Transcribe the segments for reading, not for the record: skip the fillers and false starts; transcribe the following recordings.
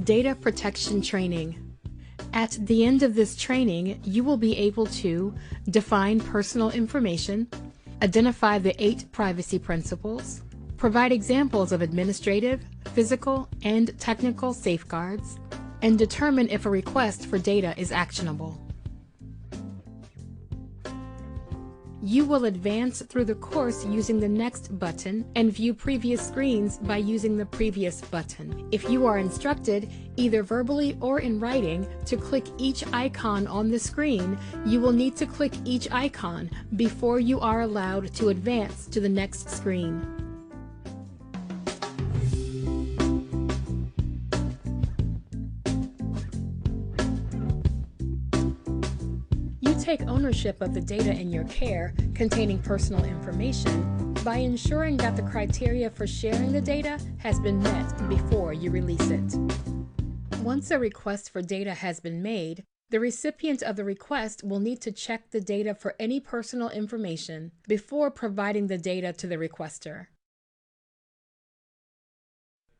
Data Protection Training. At the end of this training, you will be able to define personal information, identify the 8 privacy principles, provide examples of administrative, physical, and technical safeguards, and determine if a request for data is actionable. You will advance through the course using the Next button and view previous screens by using the Previous button. If you are instructed, either verbally or in writing, to click each icon on the screen, you will need to click each icon before you are allowed to advance to the next screen. You take ownership of the data in your care containing personal information by ensuring that the criteria for sharing the data has been met before you release it. Once a request for data has been made, the recipient of the request will need to check the data for any personal information before providing the data to the requester.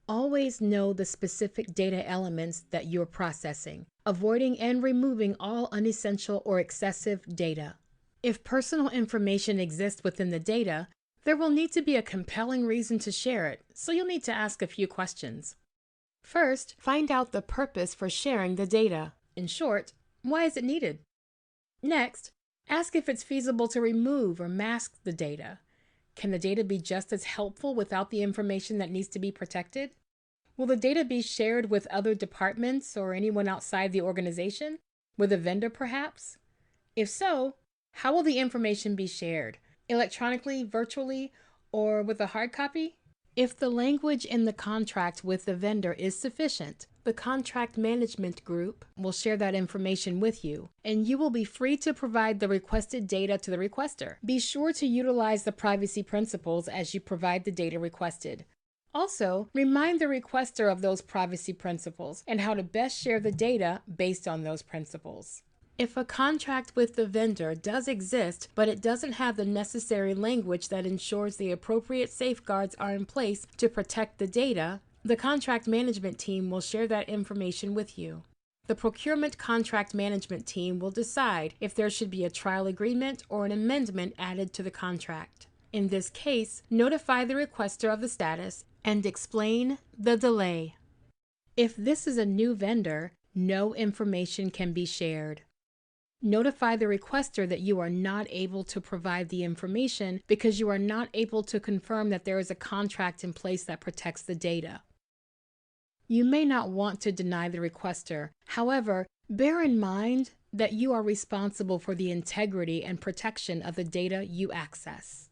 Always know the specific data elements that you're processing, avoiding and removing all unessential or excessive data. If personal information exists within the data, there will need to be a compelling reason to share it, so you'll need to ask a few questions. First, find out the purpose for sharing the data. In short, why is it needed? Next, ask if it's feasible to remove or mask the data. Can the data be just as helpful without the information that needs to be protected? Will the data be shared with other departments or anyone outside the organization? With a vendor, perhaps? If so, how will the information be shared? Electronically, virtually, or with a hard copy? If the language in the contract with the vendor is sufficient, the contract management group will share that information with you, and you will be free to provide the requested data to the requester. Be sure to utilize the privacy principles as you provide the data requested. Also, remind the requester of those privacy principles and how to best share the data based on those principles. If a contract with the vendor does exist, but it doesn't have the necessary language that ensures the appropriate safeguards are in place to protect the data, the contract management team will share that information with you. The procurement contract management team will decide if there should be a trial agreement or an amendment added to the contract. In this case, notify the requester of the status and explain the delay. If this is a new vendor, no information can be shared. Notify the requester that you are not able to provide the information because you are not able to confirm that there is a contract in place that protects the data. You may not want to deny the requester. However, bear in mind that you are responsible for the integrity and protection of the data you access.